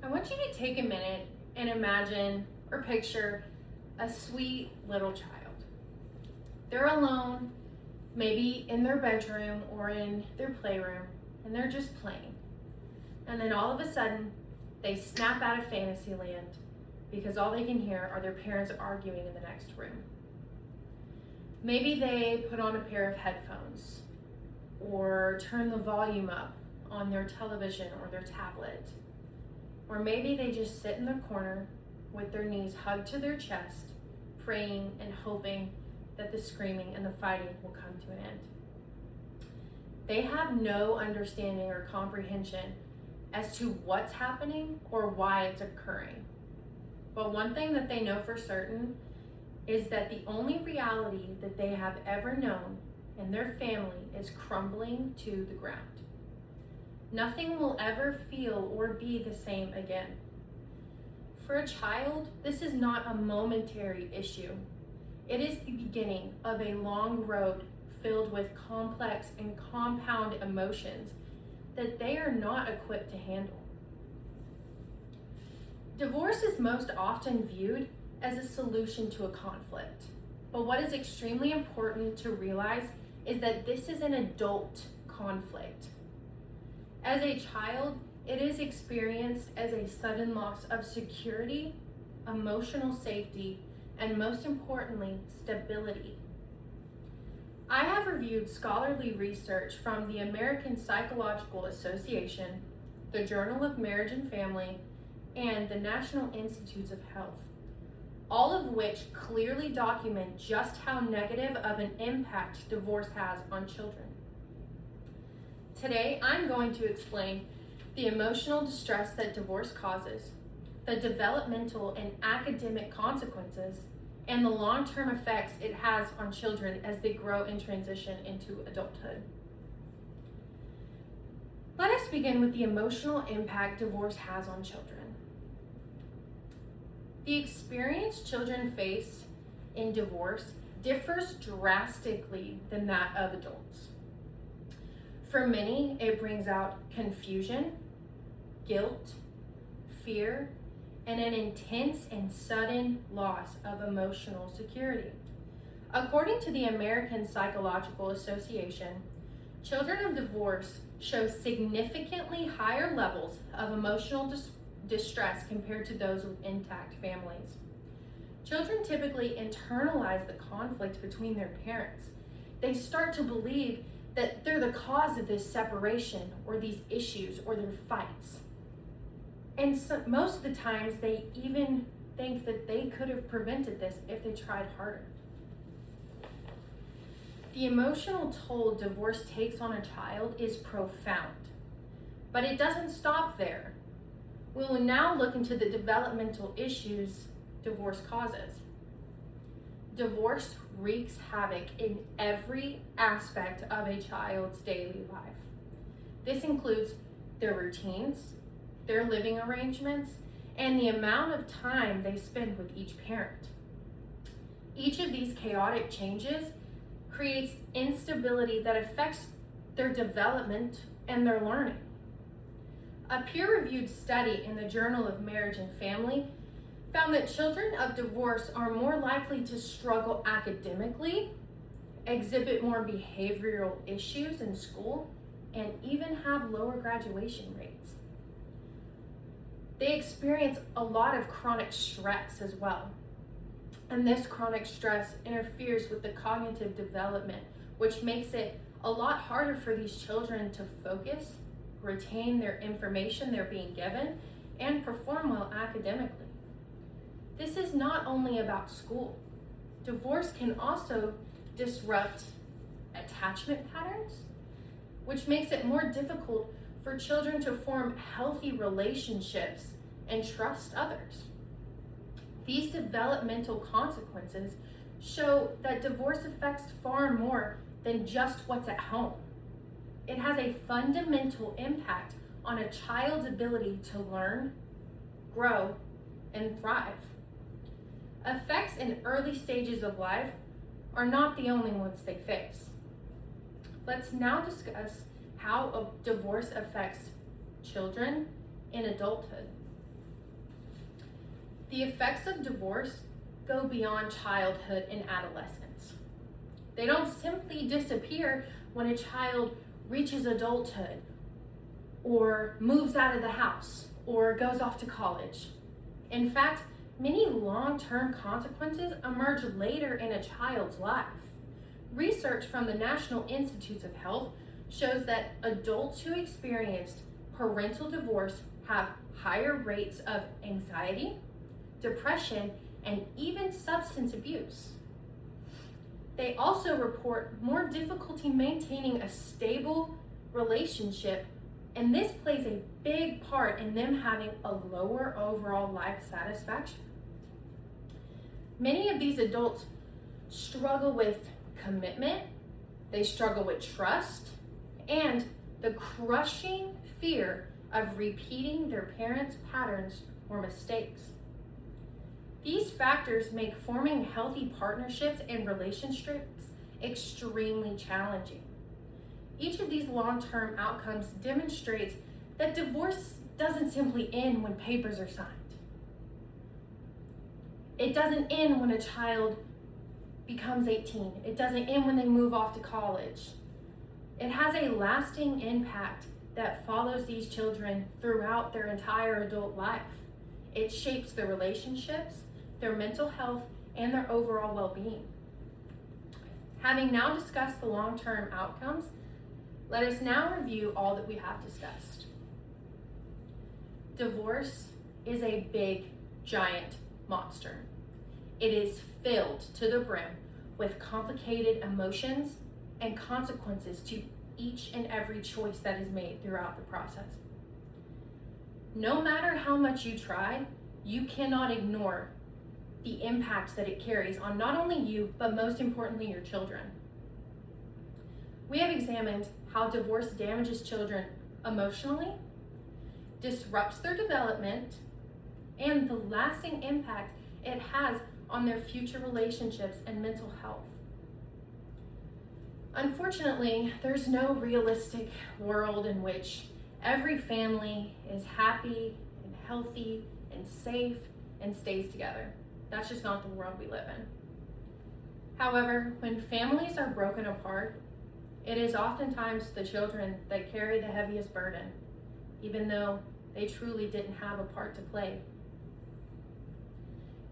I want you to take a minute and imagine or picture a sweet little child. They're alone, maybe in their bedroom or in their playroom, and they're just playing. And then all of a sudden, they snap out of fantasy land because all they can hear are their parents arguing in the next room. Maybe they put on a pair of headphones or turn the volume up on their television or their tablet. Or maybe they just sit in the corner with their knees hugged to their chest, praying and hoping that the screaming and the fighting will come to an end. They have no understanding or comprehension as to what's happening or why it's occurring. But one thing that they know for certain is that the only reality that they have ever known in their family is crumbling to the ground. Nothing will ever feel or be the same again. For a child, this is not a momentary issue. It is the beginning of a long road filled with complex and compound emotions that they are not equipped to handle. Divorce is most often viewed as a solution to a conflict. But what is extremely important to realize is that this is an adult conflict. As a child, it is experienced as a sudden loss of security, emotional safety, and most importantly, stability. I have reviewed scholarly research from the American Psychological Association, the Journal of Marriage and Family, and the National Institutes of Health, all of which clearly document just how negative of an impact divorce has on children. Today, I'm going to explain the emotional distress that divorce causes, the developmental and academic consequences, and the long-term effects it has on children as they grow and transition into adulthood. Let us begin with the emotional impact divorce has on children. The experience children face in divorce differs drastically than that of adults. For many, it brings out confusion, guilt, fear, and an intense and sudden loss of emotional security. According to the American Psychological Association, children of divorce show significantly higher levels of emotional distress compared to those with intact families. Children typically internalize the conflict between their parents. They start to believe that they're the cause of this separation or these issues or their fights. And so, most of the times they even think that they could have prevented this if they tried harder. The emotional toll divorce takes on a child is profound, but it doesn't stop there. We will now look into the developmental issues divorce causes. Divorce wreaks havoc in every aspect of a child's daily life. This includes their routines, their living arrangements, and the amount of time they spend with each parent. Each of these chaotic changes creates instability that affects their development and their learning. A peer-reviewed study in the Journal of Marriage and Family found that children of divorce are more likely to struggle academically, exhibit more behavioral issues in school, and even have lower graduation rates. They experience a lot of chronic stress as well. And this chronic stress interferes with the cognitive development, which makes it a lot harder for these children to focus, retain their information they're being given, and perform well academically. This is not only about school. Divorce can also disrupt attachment patterns, which makes it more difficult for children to form healthy relationships and trust others. These developmental consequences show that divorce affects far more than just what's at home. It has a fundamental impact on a child's ability to learn, grow, and thrive. Effects in early stages of life are not the only ones they face. Let's now discuss how a divorce affects children in adulthood. The effects of divorce go beyond childhood and adolescence. They don't simply disappear when a child reaches adulthood or moves out of the house or goes off to college. In fact, many long-term consequences emerge later in a child's life. Research from the National Institutes of Health shows that adults who experienced parental divorce have higher rates of anxiety, depression, and even substance abuse. They also report more difficulty maintaining a stable relationship, and this plays a big part in them having a lower overall life satisfaction. Many of these adults struggle with commitment, they struggle with trust, and the crushing fear of repeating their parents' patterns or mistakes. These factors make forming healthy partnerships and relationships extremely challenging. Each of these long-term outcomes demonstrates that divorce doesn't simply end when papers are signed. It doesn't end when a child becomes 18. It doesn't end when they move off to college. It has a lasting impact that follows these children throughout their entire adult life. It shapes their relationships, their mental health, and their overall well-being. Having now discussed the long-term outcomes, let us now review all that we have discussed. Divorce is a big, giant monster. It is filled to the brim with complicated emotions and consequences to each and every choice that is made throughout the process. No matter how much you try, you cannot ignore the impact that it carries on not only you, but most importantly, your children. We have examined how divorce damages children emotionally, disrupts their development, and the lasting impact it has on their future relationships and mental health. Unfortunately, there's no realistic world in which every family is happy and healthy and safe and stays together. That's just not the world we live in. However, when families are broken apart, it is oftentimes the children that carry the heaviest burden, even though they truly didn't have a part to play.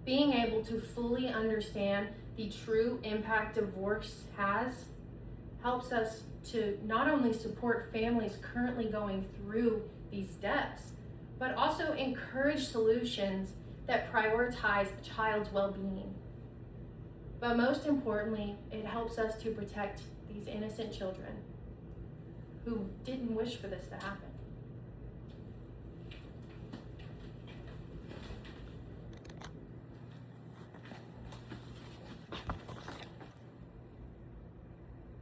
Being able to fully understand the true impact divorce has helps us to not only support families currently going through these depths, but also encourage solutions that prioritize the child's well-being. But most importantly, it helps us to protect these innocent children who didn't wish for this to happen.